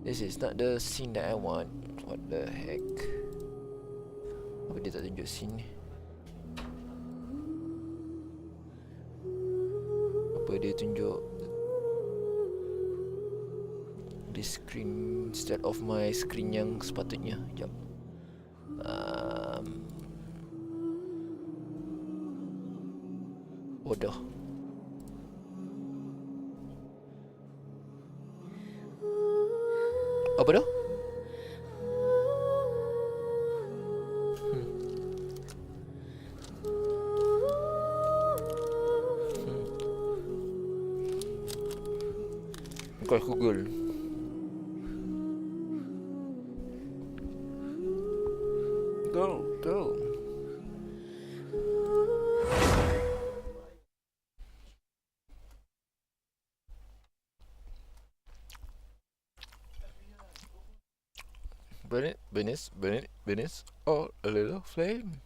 This is not the scene that I want. What the heck? Apa dia tak tunjuk scene ni? Apa dia tunjuk di screen instead of my screen yang sepatutnya? Sekejap. Bodoh. Apa tu? Kau Google. Go. Burn it, oh, a little flame.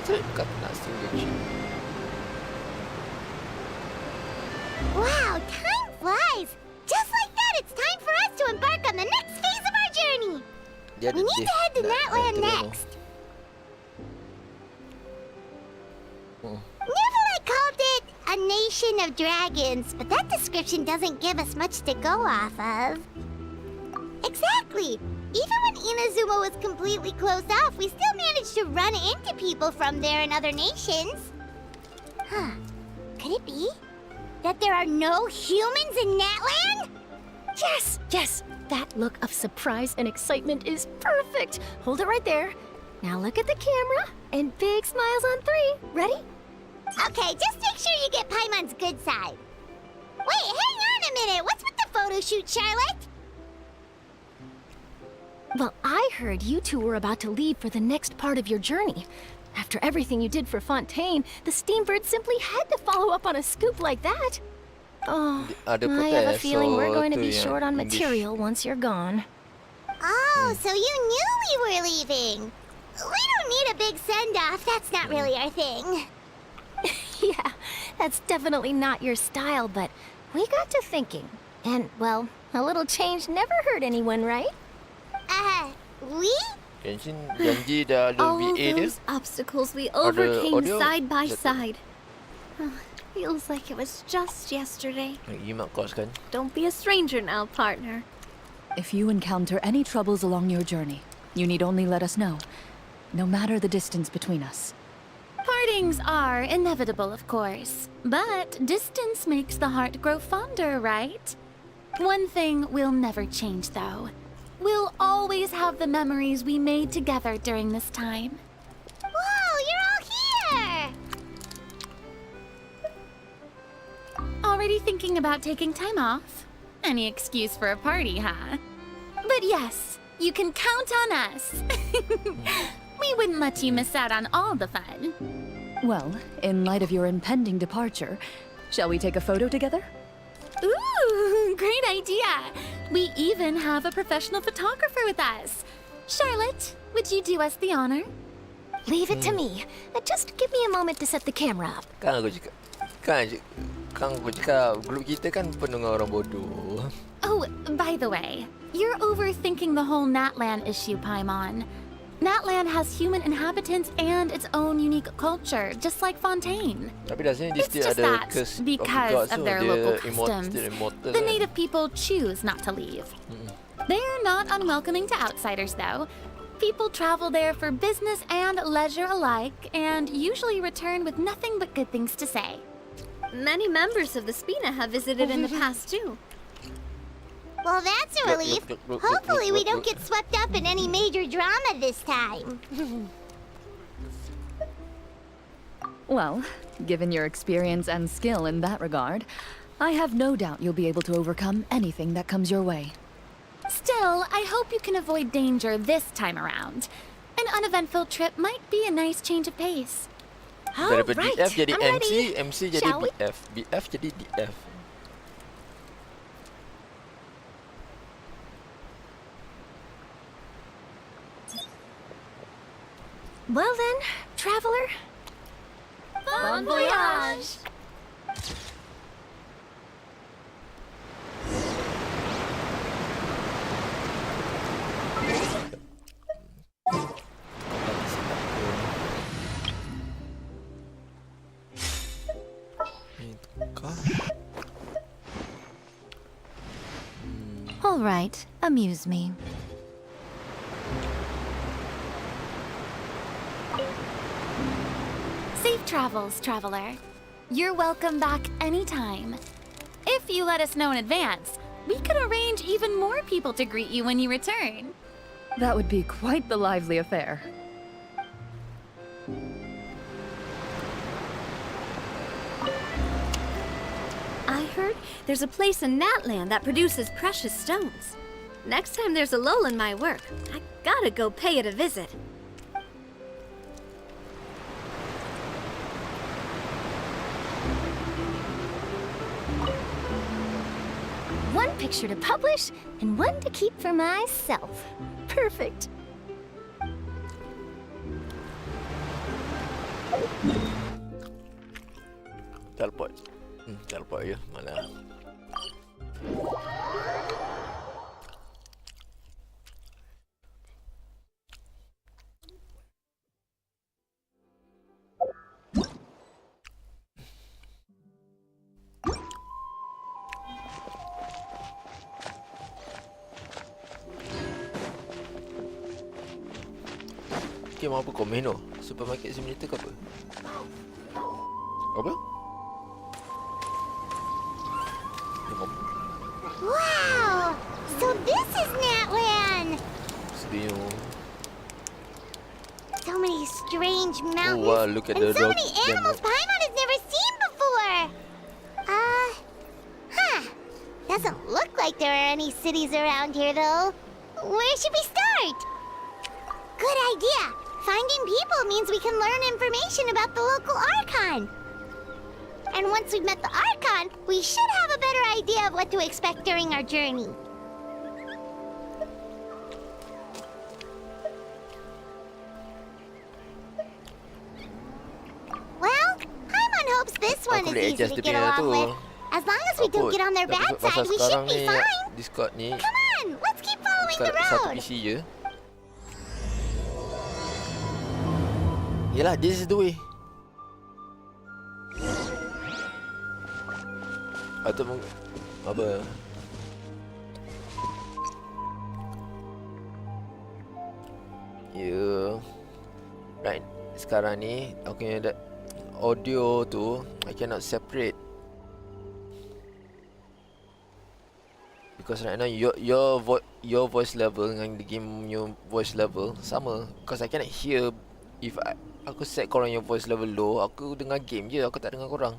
Genshin? Kata nak steal Genshin. Wow, time flies! Just like that, it's time for us to embark on the next phase of our journey! We need to head to Natland next. Neverland called it a nation of dragons, but that description doesn't give us much to go off of. Exactly! Even when Inazuma was completely closed off, we still managed to run into people from there and other nations. Huh. Could it be that there are no humans in Natland? Yes! That look of surprise and excitement is perfect! Hold it right there. Now look at the camera, and big smiles on 3. Ready? Okay, just make sure you get Paimon's good side. Wait, hang on a minute! What's with the photo shoot, Charlotte? Well, I heard you two were about to leave for the next part of your journey. After everything you did for Fontaine, the Steambird simply had to follow up on a scoop like that. Oh, I have a feeling we're going to be short on material once you're gone. Oh, so you knew we were leaving. We don't need a big send-off. That's not really our thing. Yeah, that's definitely not your style, but we got to thinking. And, well, a little change never hurt anyone, right? We? Genshin janji dah ada All VA dia. those obstacles we overcame audio? side by Betul. side. Feels like it was just yesterday. Imak kos kan. Don't be a stranger now, partner. If you encounter any troubles along your journey, you need only let us know, no matter the distance between us. Partings are inevitable, of course. But distance makes the heart grow fonder, right? One thing will never change, though. We'll always have the memories we made together during this time. Whoa, you're all here! Already thinking about taking time off? Any excuse for a party, huh? But yes, you can count on us. We wouldn't let you miss out on all the fun. Well, in light of your impending departure, shall we take a photo together? Ooh, great idea! We even have a professional photographer with us. Charlotte, would you do us the honor? Leave it to me. Just give me a moment to set the camera up. Kan aku cakap grup kita kan penuh dengan orang bodoh. Oh, by the way, you're overthinking the whole Natland issue, Paimon. Natland has human inhabitants and its own unique culture, just like Fontaine. Tapi rasanya dia It's still just ada that, curse because of their local customs, immortal the kan. native people choose not to leave. They're not unwelcoming to outsiders, though. People travel there for business and leisure alike, and usually return with nothing but good things to say. Many members of the Spina have visited in the past too. Well, that's a relief. Hopefully we don't get swept up in any major drama this time. Well, given your experience and skill in that regard, I have no doubt you'll be able to overcome anything that comes your way. Still, I hope you can avoid danger this time around. An uneventful trip might be a nice change of pace. Daripada right, DF jadi I'm MC, ready. MC jadi Shall we? BF, BF jadi DF. Well then, traveler. Bon voyage! All right, amuse me. Safe travels, traveler. You're welcome back anytime. If you let us know in advance, we could arrange even more people to greet you when you return. That would be quite the lively affair. I heard there's a place in Natland that produces precious stones. Next time there's a lull in my work, I gotta go pay it a visit. One picture to publish and one to keep for myself. Perfect. Teleport. Teleport je, mana? Okay, mau apa komen tu? Supermarket simulator ke apa? Apa? Wow! So this is Natland! Sedih. So many strange mountains. wow, look at and the so rock many demo. animals Paimon has never seen before! Huh. Doesn't look like there are any cities around here, though. Where should we start? Good idea! Finding people means we can learn information about the local Archon. And once we've met the Archon, we should have a better idea of what to expect during our journey. Well, Paimon hopes this one Aku is boleh easy adjust to dia get punya along tu. with. As long as we don't Apa? get on their Tapi bad pasal side, we sekarang should be ni fine. Discord ni Come on, let's keep following the satu road. PC je. Yelah, this is the way. Atau apa? Ya. Right. Sekarang ni aku punya audio tu I cannot separate. Because right now your voice level dengan the game your voice level sama. Because I cannot hear if aku set korang your voice level low, aku dengar game je, aku tak dengar korang.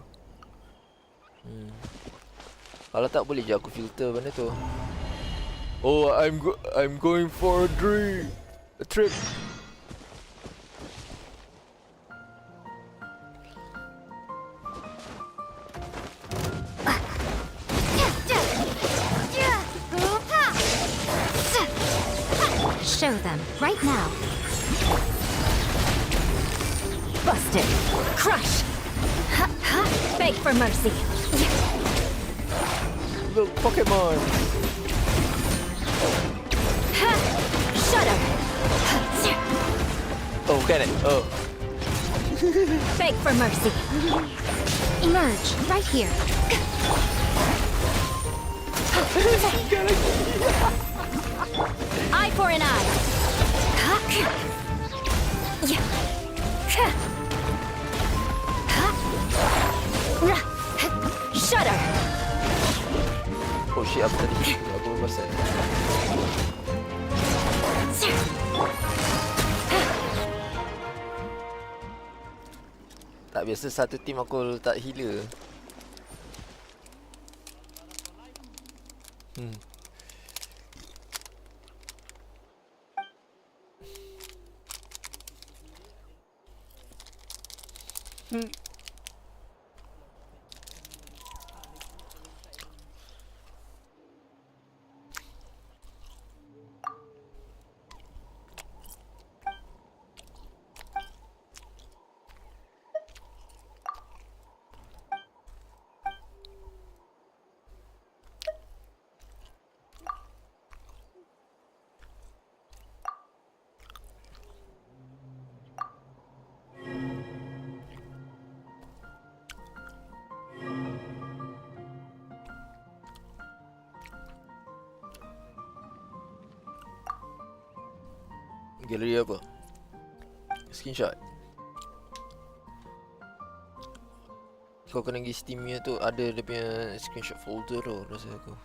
Kalau tak boleh je aku filter benda tu. Oh, I'm going for a trip. Show them, right now. Busted. Crush. Beg for mercy. Look, Pokemon. Shut up. Oh, can it? Oh. Beg for mercy. Emerge, right here. Eye for an eye. shit apa tadi? Aku pasal. Tak biasa satu team aku letak healer. Galeri apa? Screenshot. Kau kena pergi Steam nya tu, ada dia punya screenshot folder tu rasa aku.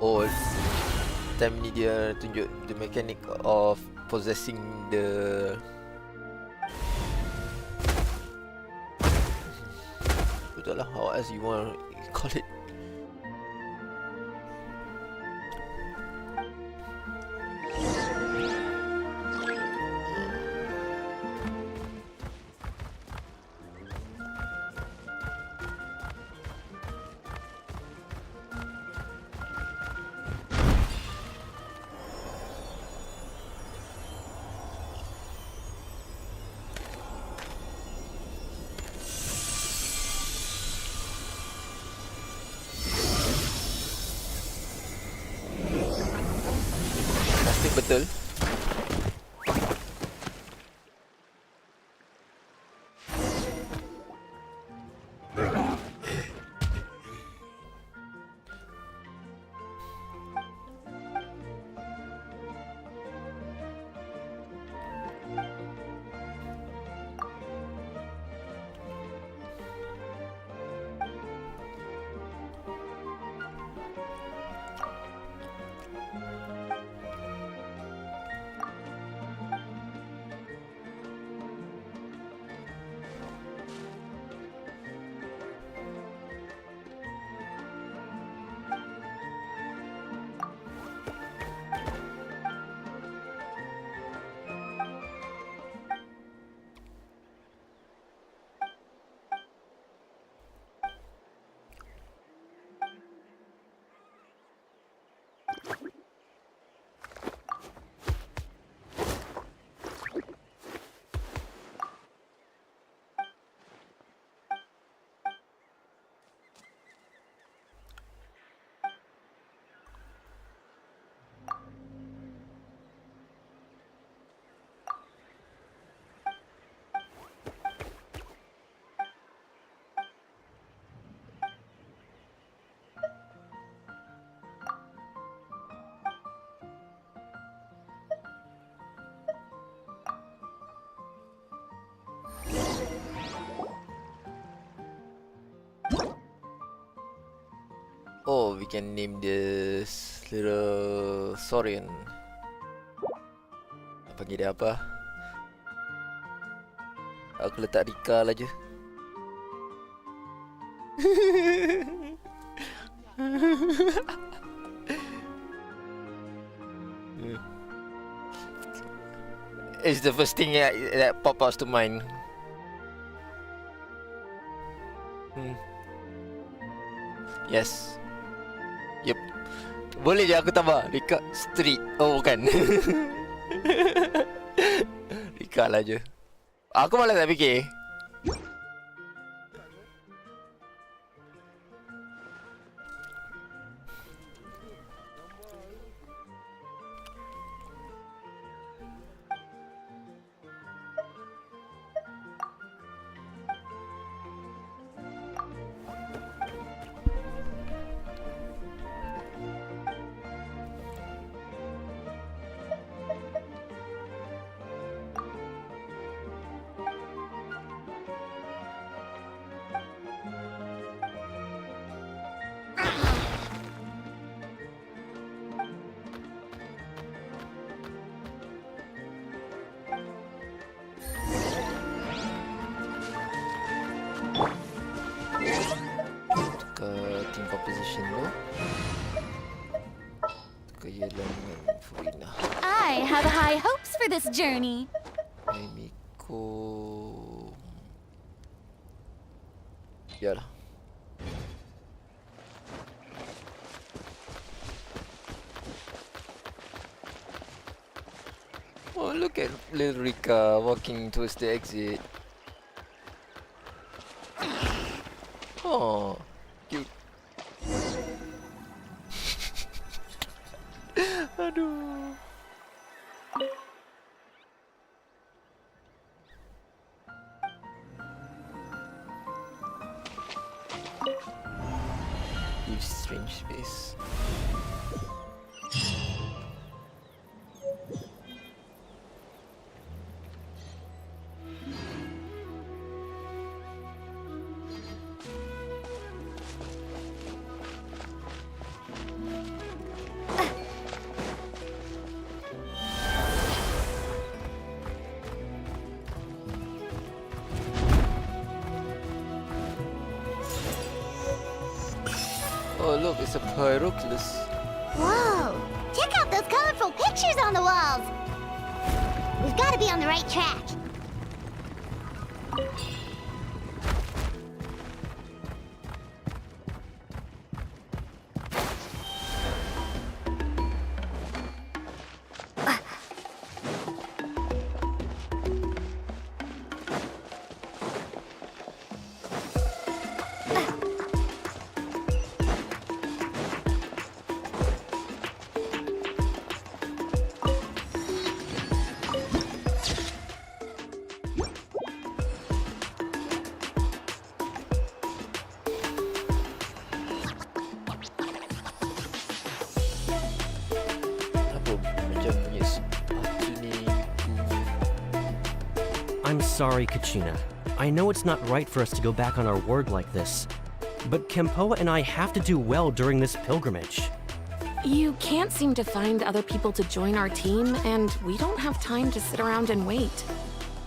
Oh, time ni dia tunjuk the mechanic of possessing the betul lah, how else you want to call it. Betul. Oh, we can name this little Saurian. Panggil dia apa? Aku letak Rika lah je. It's the first thing that pops to mind. Yes. Yep. Boleh je aku tambah Rika Street. Oh bukan. Rika lah je. Aku malah tak fikir. team composition dulu. Kehilangan Furina. I have high hopes for this journey. Miko. Yalah. Oh, look at little Rika walking towards the exit. Oh, cute. Aduh. Leave strange space. Oh look, it's a Pyroclus. Whoa! Check out those colorful pictures on the walls! We've got to be on the right track. Apa macam bunyi sepatu ni bunyi. I'm sorry, Kachina. I know it's not right for us to go back on our word like this, but Kempoa and I have to do well during this pilgrimage. You can't seem to find other people to join our team, and we don't have time to sit around and wait.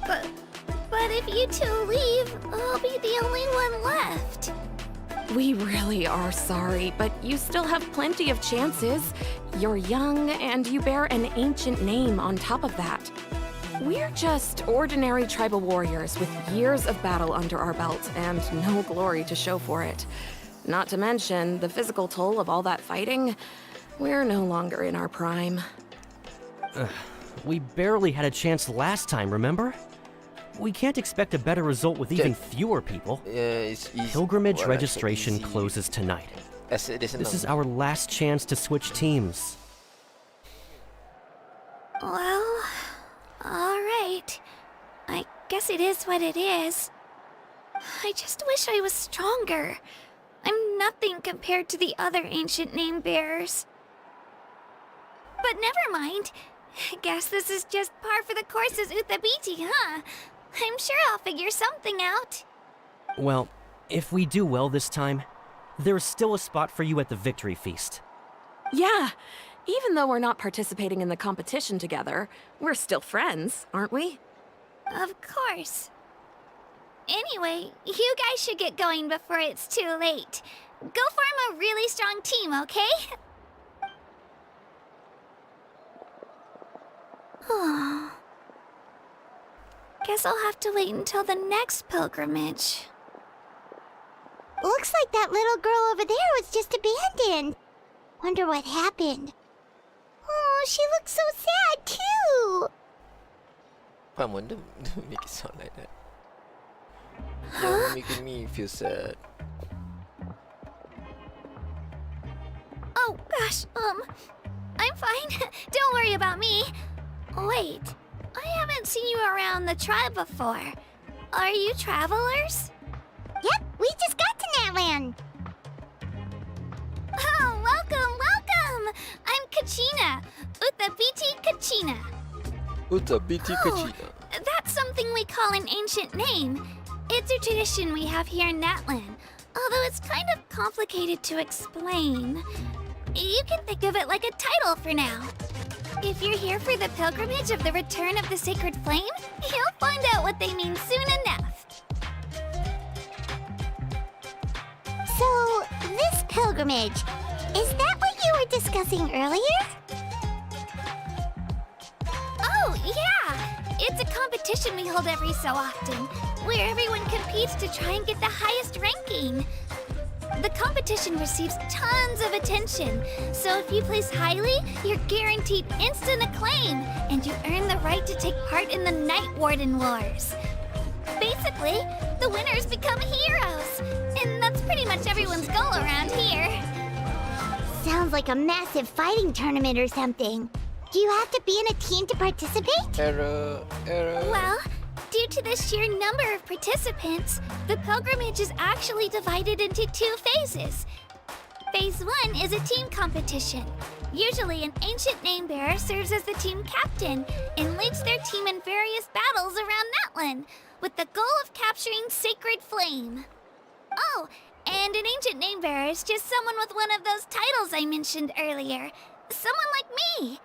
But if you two leave, I'll be the only one left. We really are sorry, but you still have plenty of chances. You're young, and you bear an ancient name on top of that. We're just ordinary tribal warriors with years of battle under our belt and no glory to show for it. Not to mention the physical toll of all that fighting. We're no longer in our prime. We barely had a chance last time, remember? We can't expect a better result with even fewer people. Yeah, it's easy. Pilgrimage Well, registration easy. closes tonight. There's This is our last chance to switch teams. Well, all right. I guess it is what it is. I just wish I was stronger. I'm nothing compared to the other ancient name bearers. But never mind. Guess this is just par for the course as Uthabiti, huh? I'm sure I'll figure something out. Well, if we do well this time, there's still a spot for you at the victory feast. Yeah, even though we're not participating in the competition together, we're still friends, aren't we? Of course. Anyway, you guys should get going before it's too late. Go form a really strong team, okay? Guess I'll have to wait until the next pilgrimage. Looks like that little girl over there was just abandoned. Wonder what happened. Oh, she looks so sad too. Paimon, don't make it sound like that. You're making me feel sad. Oh gosh, I'm fine. Don't worry about me. Wait, I haven't seen you around the tribe before. Are you travelers? Yep, we just got to Natland. Oh, welcome! I'm Kachina, Uthabiti Kachina. Uthabiti Kachina. That's something we call an ancient name. It's a tradition we have here in Natland, although it's kind of complicated to explain. You can think of it like a title for now. If you're here for the pilgrimage of the return of the sacred flame, you'll find out what they mean soon enough. So, this pilgrimage. Is that what you were discussing earlier? Oh, yeah! It's a competition we hold every so often, where everyone competes to try and get the highest ranking. The competition receives tons of attention, so if you place highly, you're guaranteed instant acclaim, and you earn the right to take part in the Night Warden Wars. Basically, the winners become heroes, and that's pretty much everyone's goal around here. Sounds like a massive fighting tournament or something. Do you have to be in a team to participate? Error. Well, due to the sheer number of participants, the pilgrimage is actually divided into 2 phases. Phase 1 is a team competition. Usually, an ancient name-bearer serves as the team captain and leads their team in various battles around Natlan, with the goal of capturing Sacred Flame. Oh, and an ancient name-bearer is just someone with one of those titles I mentioned earlier. Someone like me.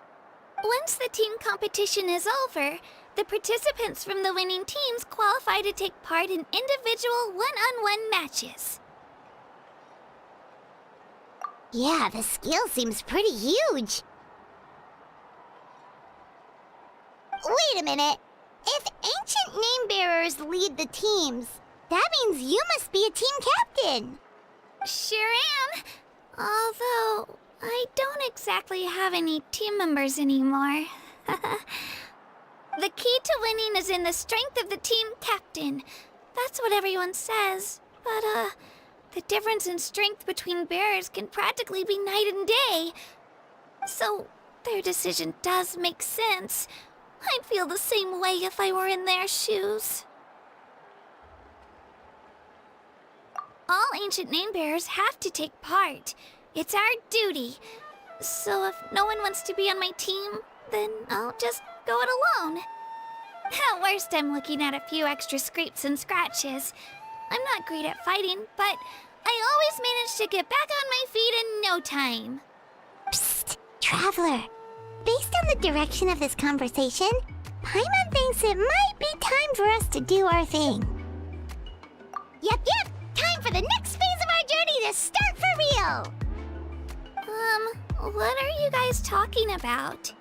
Once the team competition is over, the participants from the winning teams qualify to take part in individual one-on-one matches. Yeah, the skill seems pretty huge. Wait a minute. If ancient name-bearers lead the teams, that means you must be a team captain. Sure am. Although, I don't exactly have any team members anymore. The key to winning is in the strength of the team captain. That's what everyone says. But, the difference in strength between bearers can practically be night and day. So, their decision does make sense. I'd feel the same way if I were in their shoes. All ancient name-bearers have to take part. It's our duty. So if no one wants to be on my team, then I'll just go it alone. At worst, I'm looking at a few extra scrapes and scratches. I'm not great at fighting, but I always manage to get back on my feet in no time. Psst, Traveler. Based on the direction of this conversation, Paimon thinks it might be time for us to do our thing. Yep. Time for the next phase of our journey to start for real! What are you guys talking about?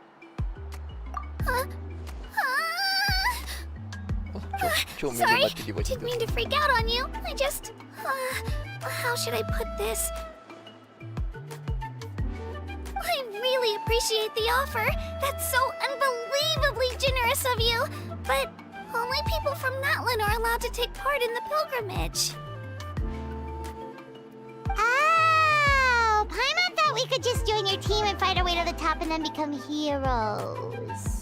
Sorry, didn't mean to freak out on you. I just... how should I put this? I really appreciate the offer. That's so unbelievably generous of you. But only people from Natlan are allowed to take part in the pilgrimage. Oh! Paimon thought we could just join your team and fight our way to the top and then become heroes.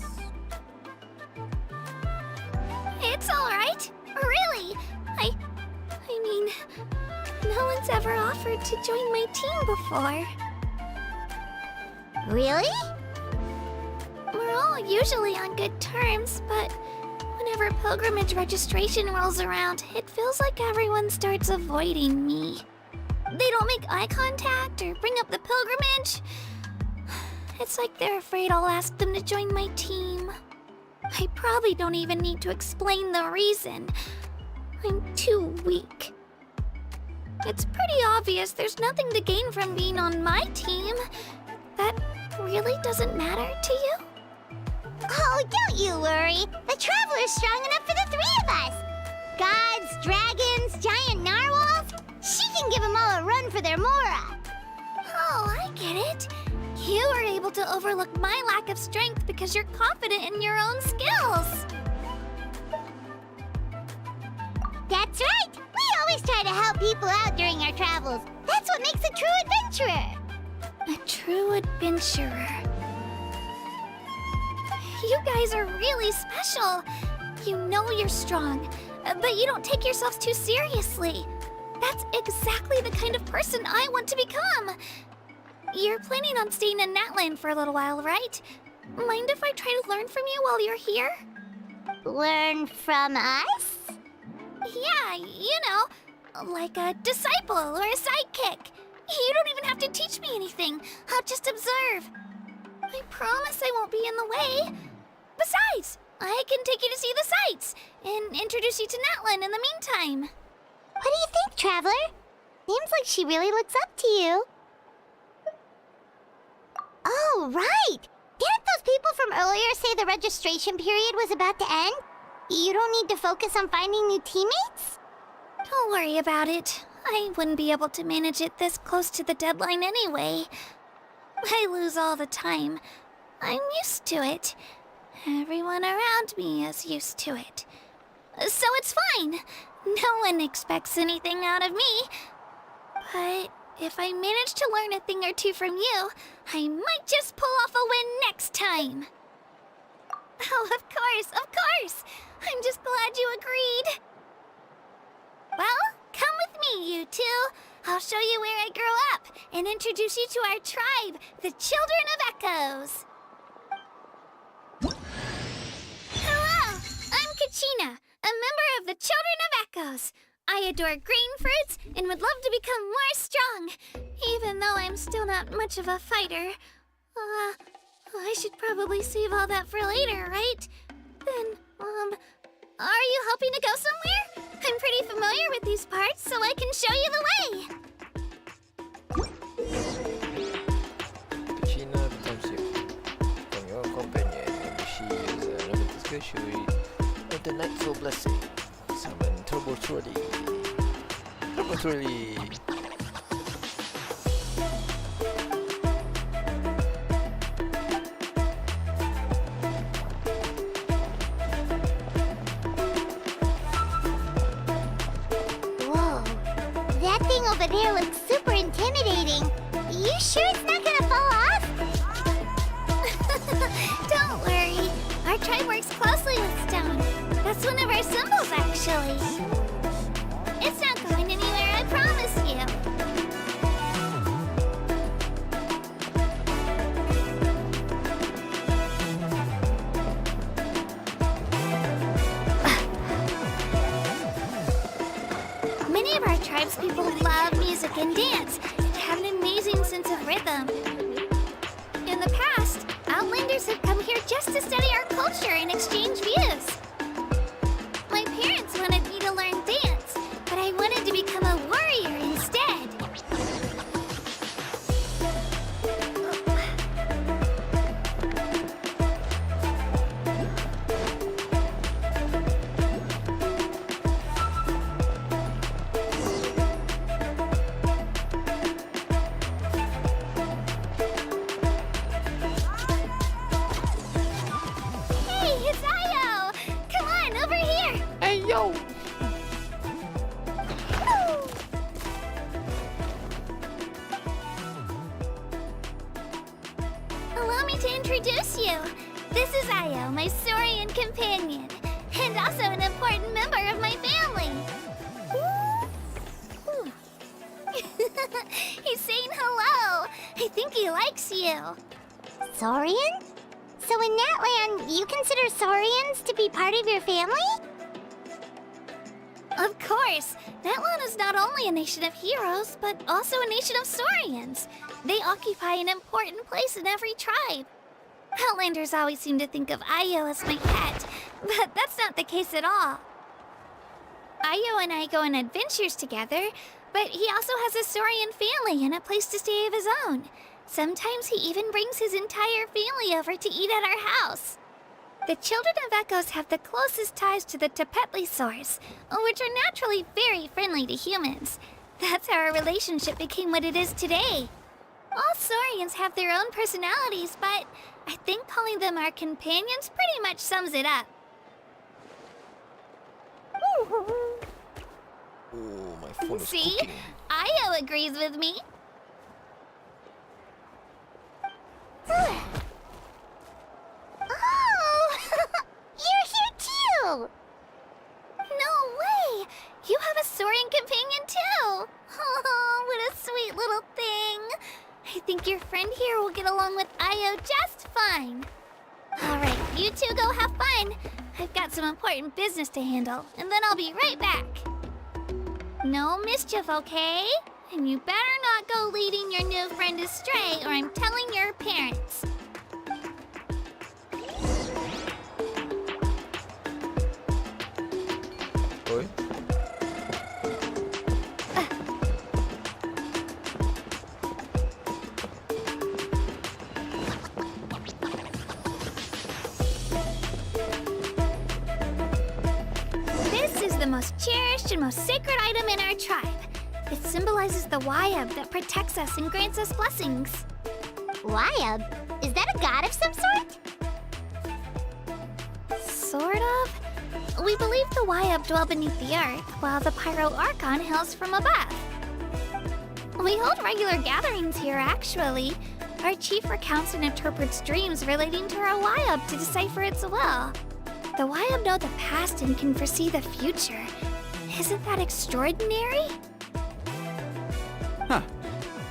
It's alright. Really. I mean, no one's ever offered to join my team before. Really? We're all usually on good terms, but whenever pilgrimage registration rolls around, it feels like everyone starts avoiding me. They don't make eye contact or bring up the pilgrimage. It's like they're afraid I'll ask them to join my team. I probably don't even need to explain the reason. I'm too weak. It's pretty obvious there's nothing to gain from being on my team. That really doesn't matter to you? Oh, don't you worry. The Traveler's strong enough for the 3 of us. Gods, dragons, giant narwhals. She can give them all a run for their Mora. Oh, I get it. You were able to overlook my lack of strength because you're confident in your own skills. That's right. We always try to help people out during our travels. That's what makes a true adventurer. A true adventurer. You guys are really special. You know you're strong, but you don't take yourselves too seriously. That's exactly the kind of person I want to become. You're planning on staying in Natlan for a little while, right? Mind if I try to learn from you while you're here? Learn from us? Yeah, you know, like a disciple or a sidekick. You don't even have to teach me anything. I'll just observe. I promise I won't be in the way. Besides, I can take you to see the sights and introduce you to Natlan in the meantime. What do you think, Traveler? Seems like she really looks up to you. Oh, right! Didn't those people from earlier say the registration period was about to end? You don't need to focus on finding new teammates? Don't worry about it. I wouldn't be able to manage it this close to the deadline anyway. I lose all the time. I'm used to it. Everyone around me is used to it. So it's fine. No one expects anything out of me. But if I manage to learn a thing or two from you, I might just pull off a win next time. Oh, of course. I'm just glad you agreed. Well, come with me, you two. I'll show you where I grew up and introduce you to our tribe, the Children of Echoes. Hello, I'm Kachina, a member of the Children of Echoes. I adore green fruits and would love to become more strong, even though I'm still not much of a fighter. I should probably save all that for later, right? Then, are you hoping to go somewhere? I'm pretty familiar with these parts, so I can show you the way. Kachina becomes your companion, and she is a limited discussion of the Nightfall Blessing. Summon Turbo Trolley. Turbo Trolley. Whoa, that thing over there looks super intimidating. You sure it's not gonna fall off? Don't worry. Our tribe works closely with stone. That's one of our symbols, actually. It's not going anywhere, I promise you. Many of our tribespeople love music and dance and have an amazing sense of rhythm. In the past, Outlanders have come here just to study our culture and exchange views. My parents wanted me to learn dance, but I wanted to become a warrior instead. Hey, it's Ayo! Come on, over here! Hey yo! Allow me to introduce you. This is Ayo, my Saurian companion, and also an important member of my family. He's saying hello. I think he likes you. Saurian? So in that land, you consider Saurians to be part of your family? Of course. That land is not only a nation of heroes, but also a nation of Saurians. They occupy an important place in every tribe. Outlanders always seem to think of Ayo as my pet, but that's not the case at all. Ayo and I go on adventures together, but he also has a Saurian family and a place to stay of his own. Sometimes he even brings his entire family over to eat at our house. The Children of Echoes have the closest ties to the Tepetlisaurs, which are naturally very friendly to humans. That's how our relationship became what it is today. All Saurians have their own personalities, but I think calling them our companions pretty much sums it up. Oh, my phone is See? cooking. Ayo agrees with me. Oh! You're here too! No way! You have a Saurian companion too! Oh, what a sweet little thing! I think your friend here will get along with Ayo just fine. Alright, you two go have fun. I've got some important business to handle, and then I'll be right back. No mischief, okay? And you better not go leading your new friend astray, or I'm telling your parents. Oi? most cherished and most sacred item in our tribe. It symbolizes the Wayab that protects us and grants us blessings. Wayab? Is that a god of some sort? Sort of. We believe the Wayab dwell beneath the earth, while the Pyro Archon hails from above. We hold regular gatherings here, actually. Our chief recounts and interprets dreams relating to our Wayab to decipher its will. The Wayab know the past and can foresee the future. Isn't that extraordinary? Huh.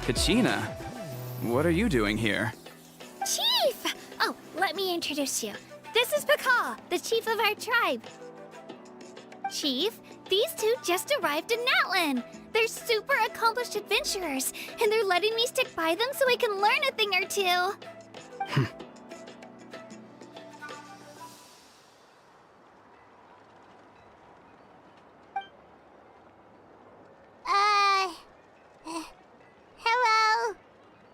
Kachina, what are you doing here? Chief! Oh, let me introduce you. This is Pakal, the chief of our tribe. Chief, these two just arrived in Natlan. They're super accomplished adventurers, and they're letting me stick by them so I can learn a thing or two. Hello?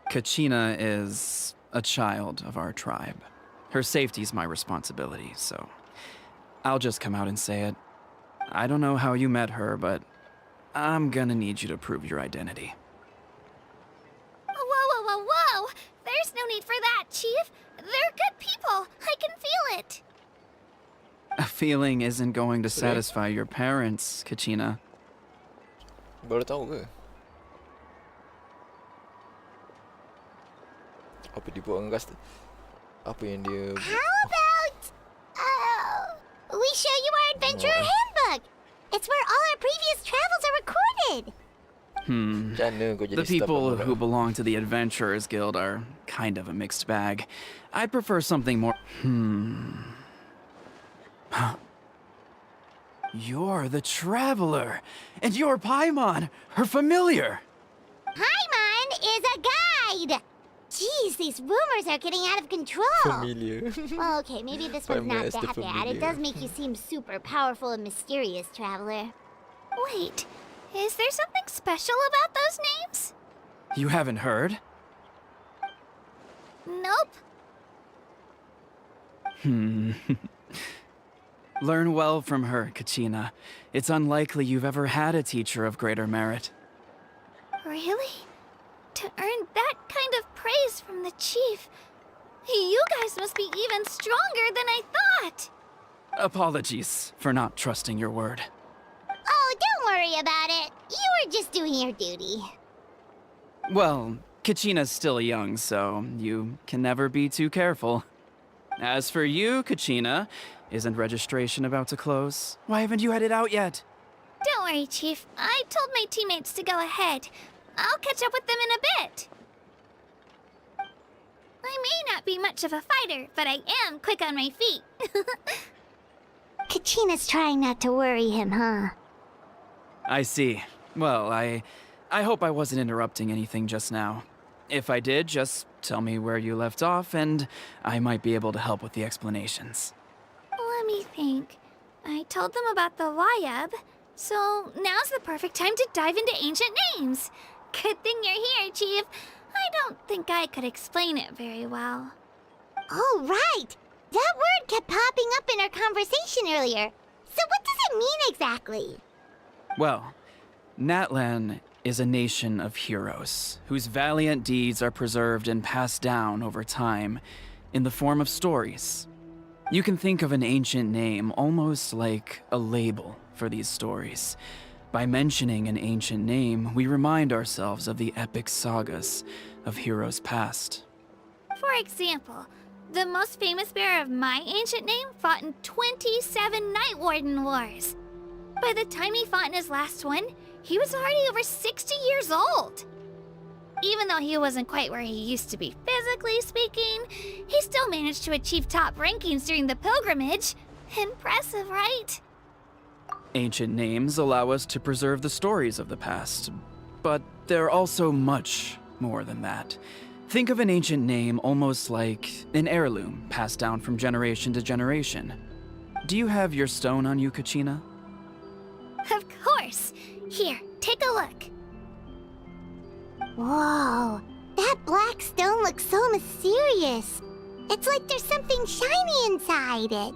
Kachina is a child of our tribe. Her safety's my responsibility, so I'll just come out and say it. I don't know how you met her, but I'm gonna need you to prove your identity. Whoa! There's no need for that, Chief. They're good people. I can feel it. A feeling isn't going to satisfy your parents, Kachina. Baru tahu ke? Apa dia buat dengan gas tu? Apa yang dia... How about... we show you our adventurer handbook. It's where all our previous travels are recorded. Macam mana kau jadi The staff people pemurah? who belong to the Adventurers Guild are kind of a mixed bag. I'd prefer something more... You're the Traveler, and you're Paimon, her familiar. Paimon is a guide. Jeez, these rumors are getting out of control. Familiar. Well, okay, maybe this one's Paimon not is the that bad. It familiar. does make you seem super powerful and mysterious, Traveler. Wait, is there something special about those names? You haven't heard? Nope. Learn well from her, Kachina. It's unlikely you've ever had a teacher of greater merit. Really? To earn that kind of praise from the chief, you guys must be even stronger than I thought. Apologies for not trusting your word. Oh, don't worry about it. You were just doing your duty. Well, Kachina's still young, so you can never be too careful. As for you, Kachina, isn't registration about to close? Why haven't you headed out yet? Don't worry, Chief. I told my teammates to go ahead. I'll catch up with them in a bit. I may not be much of a fighter, but I am quick on my feet. Kachina's trying not to worry him, huh? I see. Well, I hope I wasn't interrupting anything just now. If I did, just tell me where you left off, and I might be able to help with the explanations. Let me think. I told them about the Wayab, so now's the perfect time to dive into ancient names. Good thing you're here, Chief. I don't think I could explain it very well. Oh, right. That word kept popping up in our conversation earlier. So what does it mean exactly? Well, Natlan is a nation of heroes whose valiant deeds are preserved and passed down over time in the form of stories. You can think of an ancient name almost like a label for these stories. By mentioning an ancient name, we remind ourselves of the epic sagas of heroes past. For example, the most famous bearer of my ancient name fought in 27 Night Warden Wars. By the time he fought in his last one, he was already over 60 years old. Even though he wasn't quite where he used to be physically speaking, he still managed to achieve top rankings during the pilgrimage. Impressive, right? Ancient names allow us to preserve the stories of the past, but they're also much more than that. Think of an ancient name almost like an heirloom passed down from generation to generation. Do you have your stone on you, Kachina? Of course. Here, take a look. Whoa, that black stone looks so mysterious. It's like there's something shiny inside it.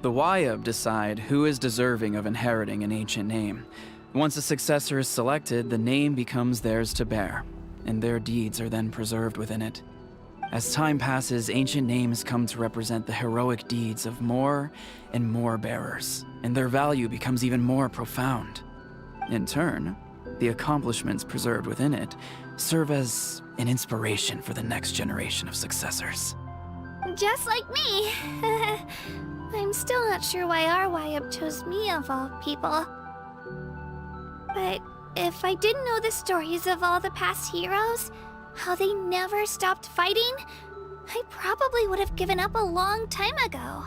The Wayab decide who is deserving of inheriting an ancient name. Once a successor is selected, the name becomes theirs to bear, and their deeds are then preserved within it. As time passes, ancient names come to represent the heroic deeds of more and more bearers, and their value becomes even more profound. In turn, the accomplishments preserved within it serve as an inspiration for the next generation of successors. Just like me. I'm still not sure why our Wayab chose me of all people. But if I didn't know the stories of all the past heroes, how they never stopped fighting, I probably would have given up a long time ago.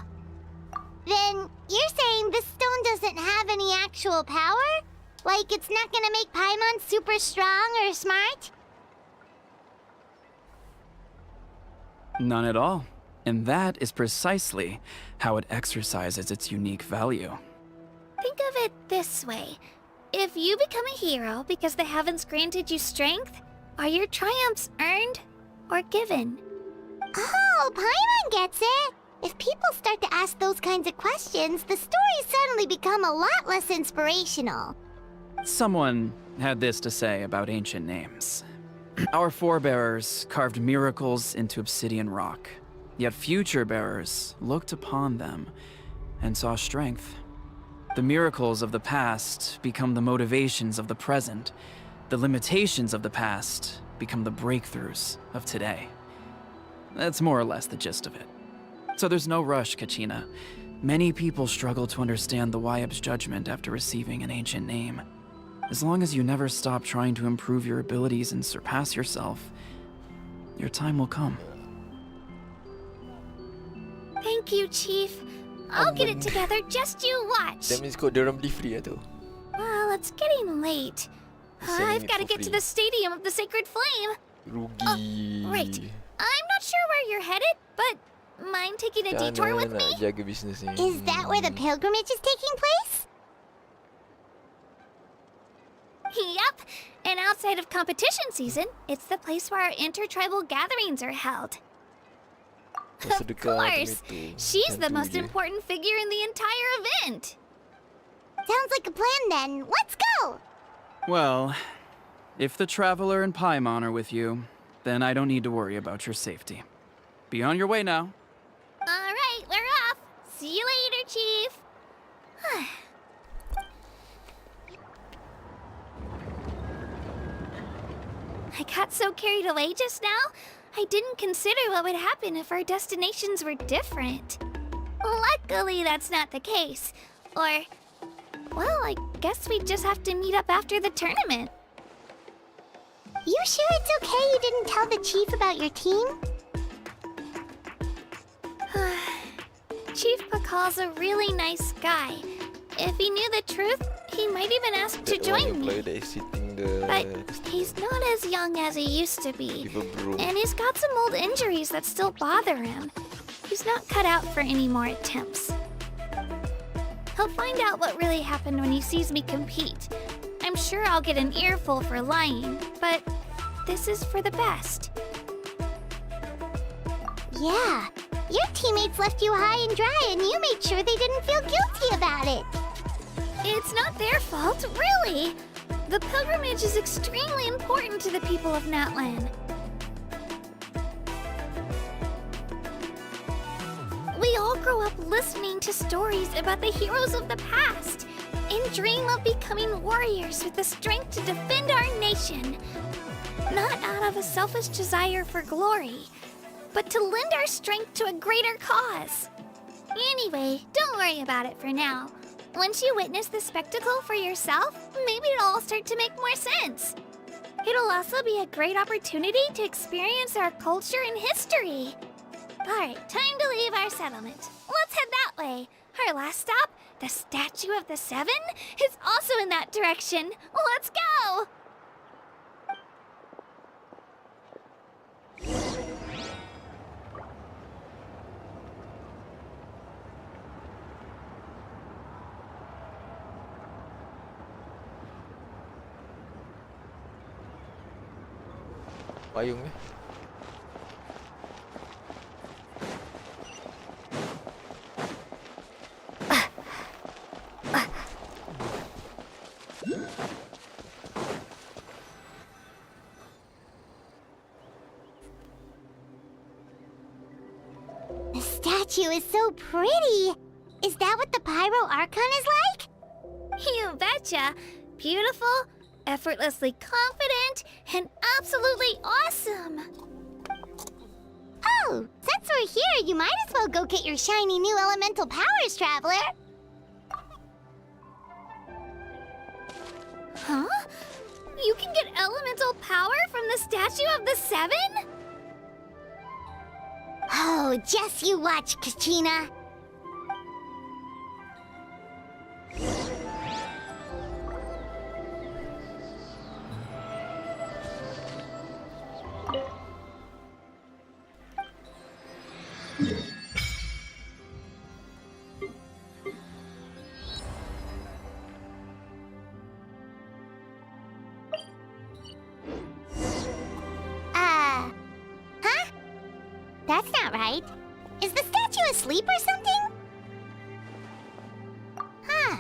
Then you're saying this stone doesn't have any actual power? Like it's not gonna make Paimon super strong or smart? None at all. And that is precisely how it exercises its unique value. Think of it this way. If you become a hero because the heavens granted you strength, are your triumphs earned or given? Oh, Paimon gets it! If people start to ask those kinds of questions, the stories suddenly become a lot less inspirational. Someone had this to say about ancient names. Our forebears carved miracles into obsidian rock, yet future bearers looked upon them and saw strength. The miracles of the past become the motivations of the present. The limitations of the past become the breakthroughs of today. That's more or less the gist of it. So there's no rush, Kachina. Many people struggle to understand the Wayab's judgment after receiving an ancient name. As long as you never stop trying to improve your abilities and surpass yourself, your time will come. Thank you, Chief. I'll get it together, just you watch. That means kau diorang beli free lah tu. Well, it's getting late. Selling I've it got to for get to free. the Stadium of the Sacred Flame. Rugi. Right. I'm not sure where you're headed, but mind taking a detour with me? Nak jaga bisnes ni. Is that where the pilgrimage is taking place? Yep. And outside of competition season, it's the place where our intertribal gatherings are held. Masa Of dekat course. macam itu. She's Macam the tu most je. important figure in the entire event. Sounds like a plan then. Let's go! Well, if the Traveler and Paimon are with you, then I don't need to worry about your safety. Be on your way now. All right, we're off. See you later, Chief. I got so carried away just now, I didn't consider what would happen if our destinations were different. Luckily, that's not the case. Or, well, I guess we just have to meet up after the tournament. You sure it's okay you didn't tell the chief about your team? Chief Pakal's a really nice guy. If he knew the truth, he might even ask to That one join employee me. that is sitting the But he's not as young as he used to be. Give a broom. And he's got some old injuries that still bother him. He's not cut out for any more attempts. He'll find out what really happened when he sees me compete. I'm sure I'll get an earful for lying, but this is for the best. Yeah. Your teammates left you high and dry and you made sure they didn't feel guilty about it. It's not their fault, really. The pilgrimage is extremely important to the people of Natlan. We all grow up listening to stories about the heroes of the past and dream of becoming warriors with the strength to defend our nation. Not out of a selfish desire for glory, but to lend our strength to a greater cause. Anyway, don't worry about it for now. Once you witness the spectacle for yourself, maybe it'll all start to make more sense. It'll also be a great opportunity to experience our culture and history. Alright, time to leave our settlement. Let's head that way. Our last stop, the Statue of the Seven, is also in that direction. Let's go! Payung ni. statue is so pretty. Is that what the Pyro Archon is like? You betcha. Beautiful, effortlessly confident, and absolutely awesome. Oh, since we're here, you might as well go get your shiny new elemental powers, Traveler. Huh? You can get elemental power from the Statue of the Seven? Oh, just you watch, Kachina. Huh? That's not right. Is the statue asleep or something? Huh.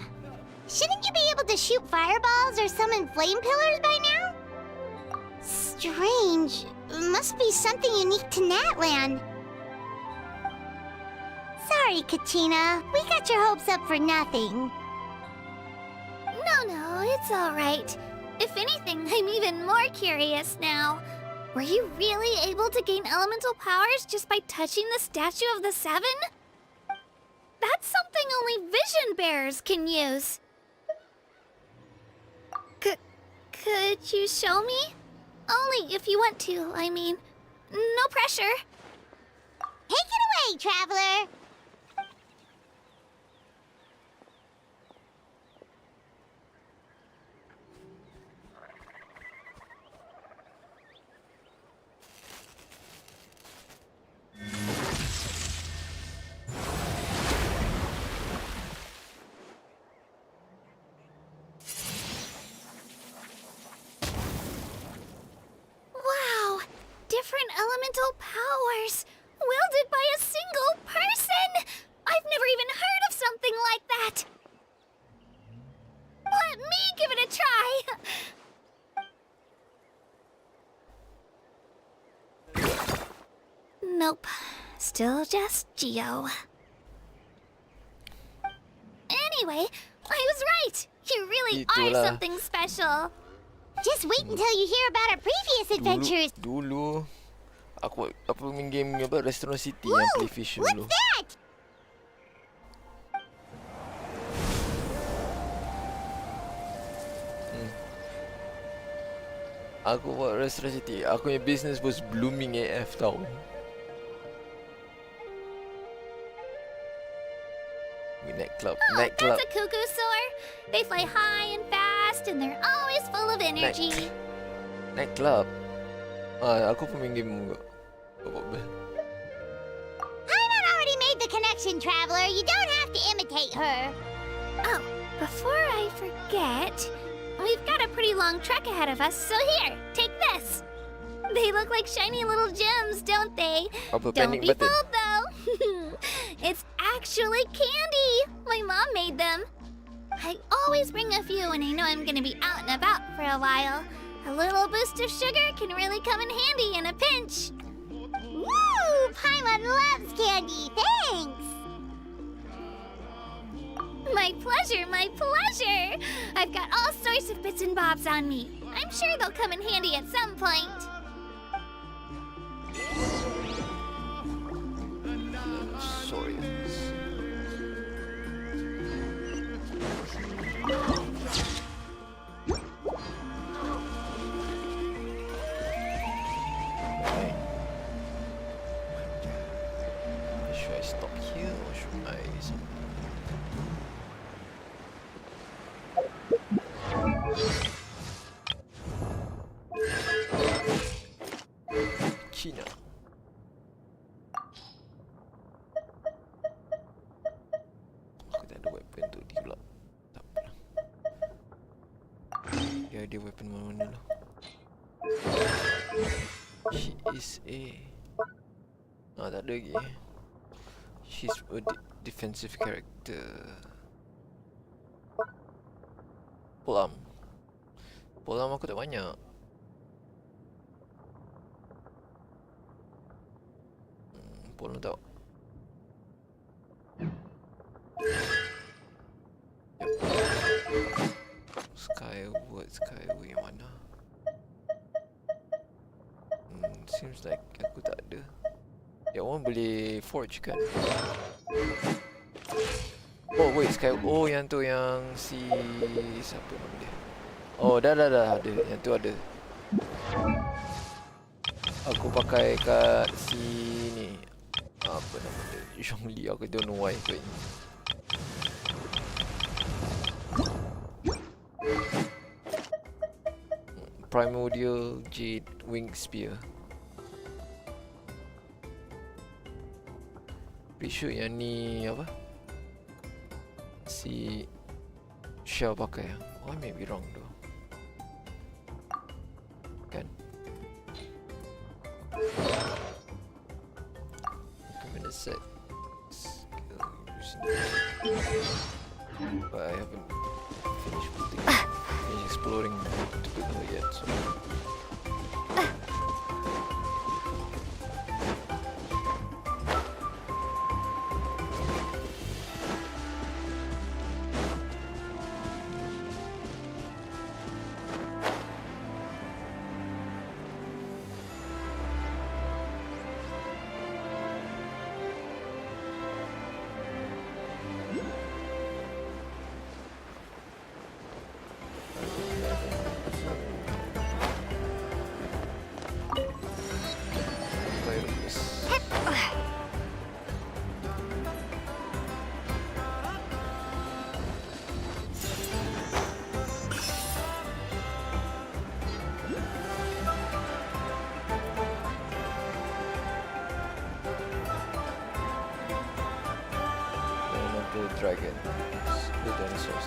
Shouldn't you be able to shoot fireballs or summon flame pillars by now? Strange. Must be something unique to Natland. Sorry, Kachina. We got your hopes up for nothing. No, it's all right. If anything, I'm even more curious now. Were you really able to gain elemental powers just by touching the Statue of the Seven? That's something only vision bearers can use. Could you show me? Only if you want to, I mean. No pressure. Take it away, Traveler! Wow! Different elemental powers! Wielded by a single person! I've never even heard of something like that! Let me give it a try! Nope. Still just Geo. Anyway, I was right! You really are Itulah. something special! Just wait until you hear about our previous adventures. Dulu aku main game apa Restaurant City Whoa, yang play fish what's dulu. that? Aku buat Restaurant City. Aku punya business was blooming AF tau. Nightclub. Oh, that's a cuckoo soar. They fly high and fast, and they're always full of energy. Nightclub. Aku pun main game juga. Apa bel? Paimon already made the connection, Traveler. You don't have to imitate her. Oh, before I forget, we've got a pretty long trek ahead of us, so here, take this. They look like shiny little gems, don't they? Apa Don't panic be button? fooled, though. It's actually candy. My mom made them. I always bring a few when I know I'm gonna be out and about for a while. A little boost of sugar can really come in handy in a pinch. Woo! Paimon loves candy. Thanks. My pleasure, my pleasure. I've got all sorts of bits and bobs on me. I'm sure they'll come in handy at some point. Sorry. Right. Should I stop here or should I China. Aku tak ada weapon untuk dia pula. Tak apalah. Dia ada weapon mana-mana lah. She is a... tak ada lagi. She's a defensive character. Polam. Polam aku tak banyak. Polam tak. Skyward yang mana? Seems like aku tak ada. That one boleh forge kan? Oh wait, oh yang tu yang si siapa nama dia? Oh dah ada, yang tu ada. Aku pakai kat si ni. Apa nama dia? Zhongli, aku don't know why tu. Primordial Jade Wing Spear. Pretty sure yang ni apa? Si Shell pakai. Oh, I may be wrong though. Kan? Recommended set. Skill using. But I haven't finished putting. Exploring together yet, so dragon. The dinosaurs.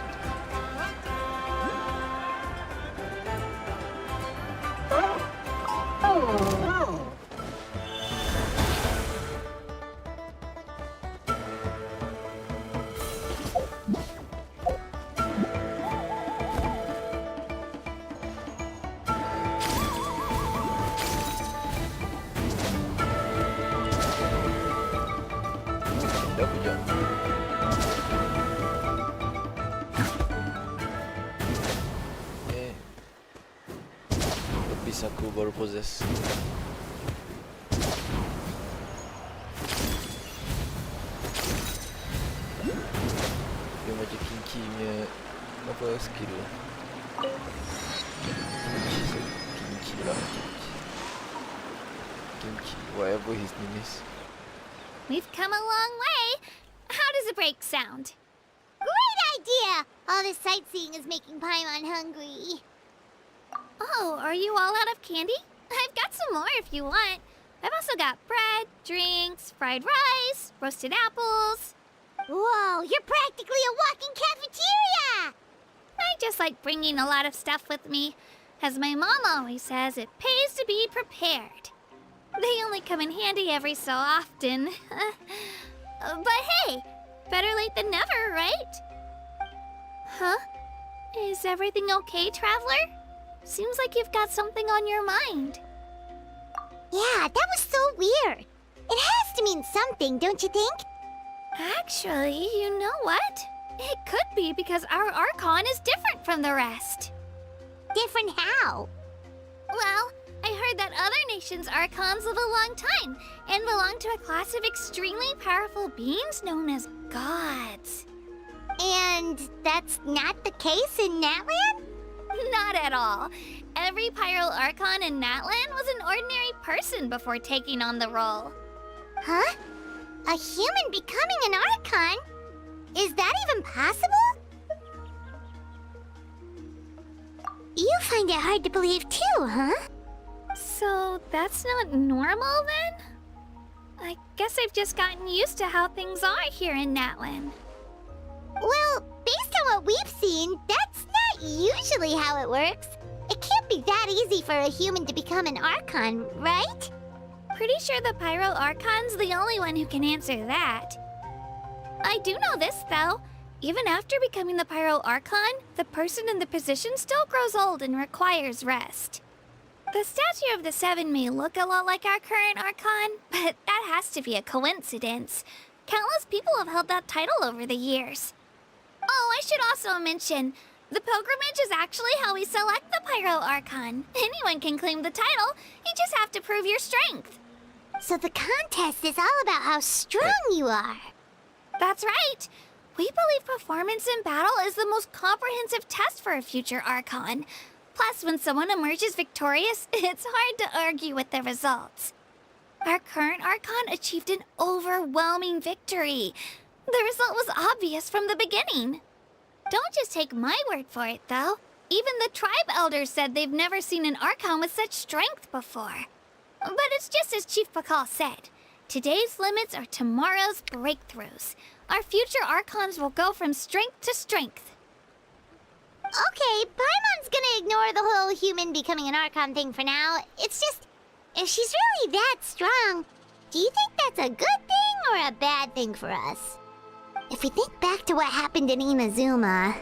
Double jump. Aku baru possess. Dia macam kinky punya apa skill. Kinky lah. Kinky, whatever his name is. We've come a long way. How does a break sound? Great idea! All this sightseeing is making Paimon hungry. Oh, are you all out of candy? I've got some more if you want. I've also got bread, drinks, fried rice, roasted apples. Whoa, you're practically a walking cafeteria! I just like bringing a lot of stuff with me. As my mom always says, it pays to be prepared. They only come in handy every so often. But hey, better late than never, right? Huh? Is everything okay, Traveler? Seems like you've got something on your mind. Yeah, that was so weird. It has to mean something, don't you think? Actually, you know what? It could be because our Archon is different from the rest. Different how? Well, I heard that other nations' Archons live a long time and belong to a class of extremely powerful beings known as gods. And that's not the case in Natlan? Not at all. Every Pyro Archon in Natlan was an ordinary person before taking on the role. Huh? A human becoming an Archon? Is that even possible? You find it hard to believe too, huh? So that's not normal then? I guess I've just gotten used to how things are here in Natlan. Well, based on what we've seen, that's not usually how it works. It can't be that easy for a human to become an Archon, right? Pretty sure the Pyro Archon's the only one who can answer that. I do know this, though. Even after becoming the Pyro Archon, the person in the position still grows old and requires rest. The statue of the Seven may look a lot like our current Archon, but that has to be a coincidence. Countless people have held that title over the years. Oh, I should also mention, the pilgrimage is actually how we select the Pyro Archon. Anyone can claim the title, you just have to prove your strength. So the contest is all about how strong you are. That's right. We believe performance in battle is the most comprehensive test for a future Archon. Plus, when someone emerges victorious, it's hard to argue with the results. Our current Archon achieved an overwhelming victory. The result was obvious from the beginning. Don't just take my word for it, though. Even the tribe elders said they've never seen an Archon with such strength before. But it's just as Chief Pakal said. Today's limits are tomorrow's breakthroughs. Our future Archons will go from strength to strength. Okay, Paimon's gonna ignore the whole human becoming an Archon thing for now. It's just, if she's really that strong, do you think that's a good thing or a bad thing for us? If we think back to what happened in Inazuma...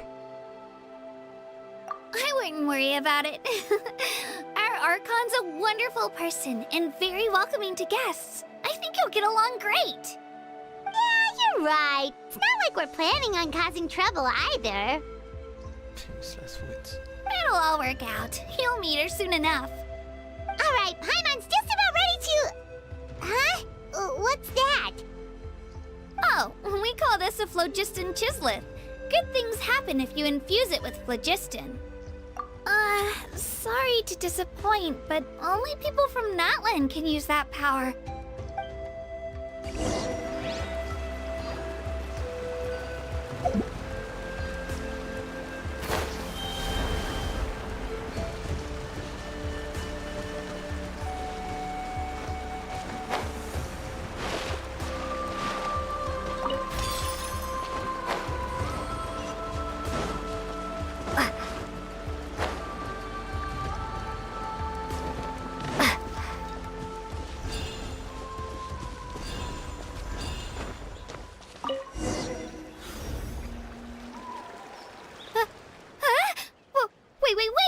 I wouldn't worry about it. Our Archon's a wonderful person and very welcoming to guests. I think he'll get along great. Yeah, you're right. It's not like we're planning on causing trouble either. Useless words. It'll all work out. He'll meet her soon enough. Alright, Paimon's just about ready to... Huh? What's that? Oh, we call this a phlogiston chisleth. Good things happen if you infuse it with phlogiston. Sorry to disappoint, but only people from Natlan can use that power.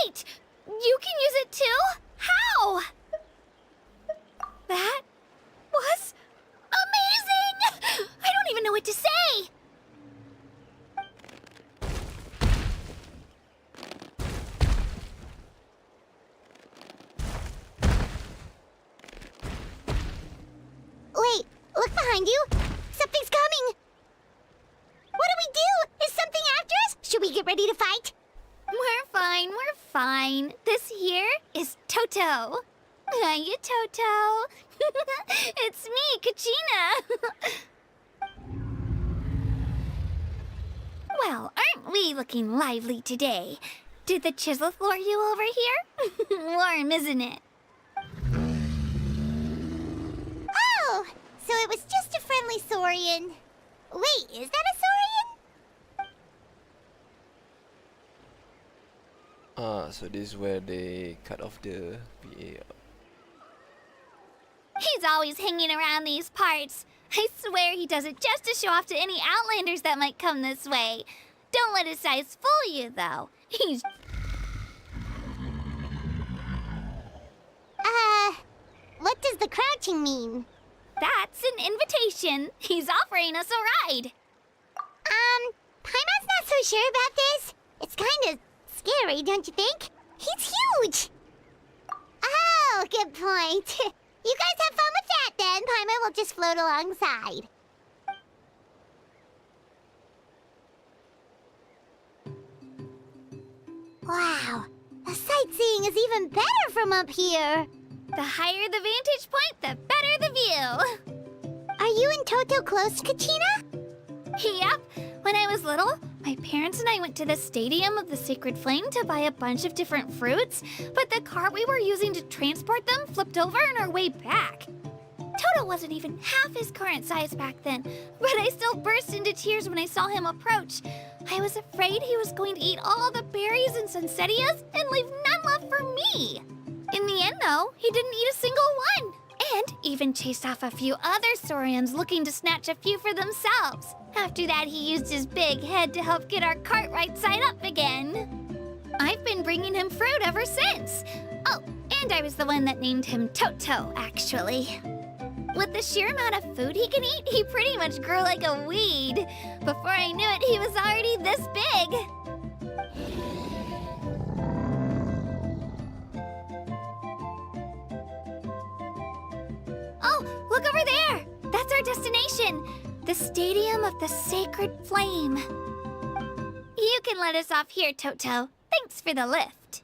Wait! You can use it too? How? That was amazing! I don't even know what to say! Wait, look behind you! Something's coming! What do we do? Is something after us? Should we get ready to fight? We're fine. This here is Toto. Hiya, Toto. It's me, Kachina. Well, aren't we looking lively today? Did the chisleth lure you over here? Warm, isn't it? Oh, so it was just a friendly Saurian. Wait, is that a Saurian? So this is where they cut off the PA. He's always hanging around these parts. I swear he does it just to show off to any Outlanders that might come this way. Don't let his size fool you, though. He's... What does the crouching mean? That's an invitation. He's offering us a ride. Paimon's not so sure about this. It's kind of scary, don't you think? He's huge! Oh, good point. You guys have fun with that then. Paimon will just float alongside. Wow, the sightseeing is even better from up here. The higher the vantage point, the better the view. Are you and Toto close, Kachina? Yep. When I was little, my parents and I went to the Stadium of the Sacred Flame to buy a bunch of different fruits, but the cart we were using to transport them flipped over on our way back. Toto wasn't even half his current size back then, but I still burst into tears when I saw him approach. I was afraid he was going to eat all the berries and sunsettias and leave none left for me. In the end, though, he didn't eat a single one, and even chased off a few other Saurians looking to snatch a few for themselves. After that, he used his big head to help get our cart right side up again. I've been bringing him fruit ever since. Oh, and I was the one that named him Toto, actually. With the sheer amount of food he can eat, he pretty much grew like a weed. Before I knew it, he was already this big. Oh, look over there! That's our destination! The Stadium of the Sacred Flame. You can let us off here, Toto. Thanks for the lift.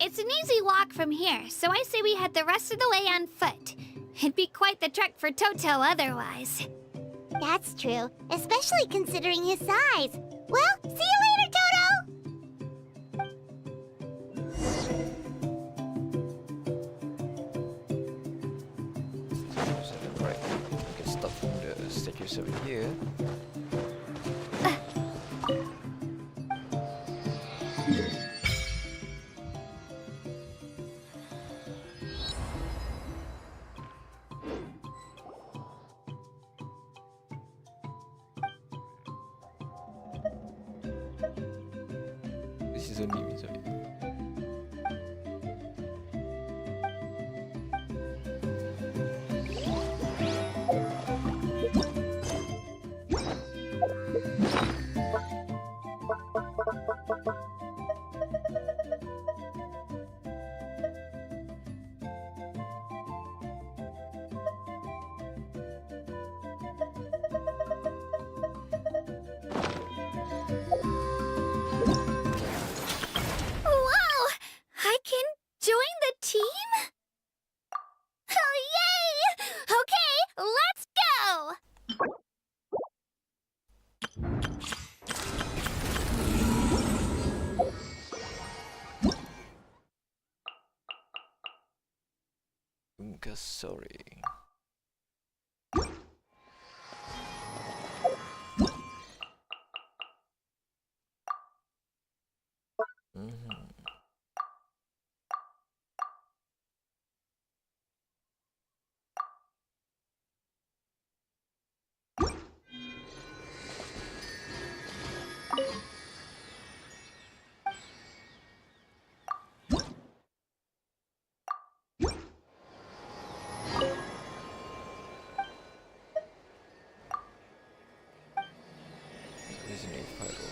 It's an easy walk from here, so I say we head the rest of the way on foot. It'd be quite the trek for Toto otherwise. That's true, especially considering his size. Well, see you later, Toto! Right. I can stop from the staircase over here. This is only me, sorry. Whoa! I can join the team? Oh, yay! Okay, let's go! Sorry. Isn't it puddle?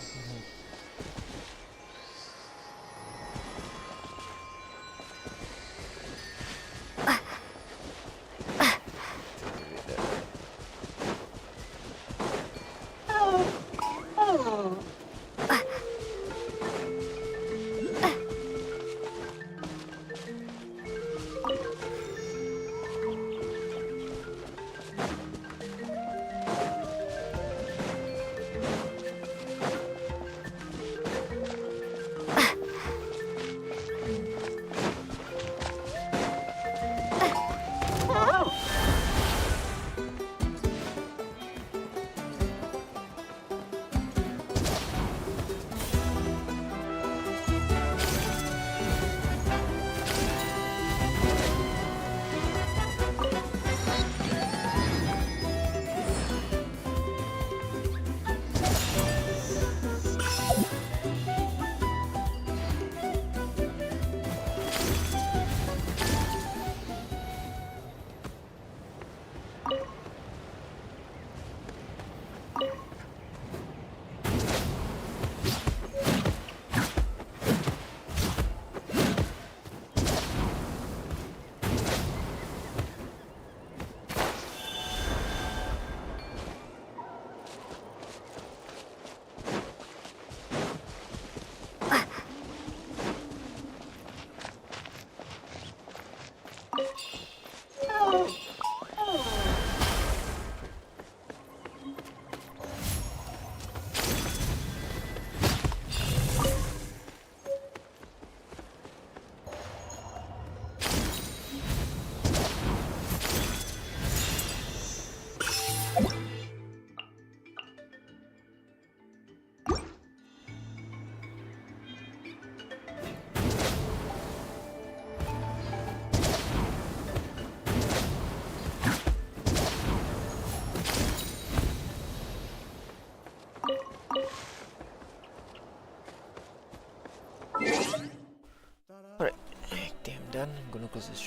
close the stream.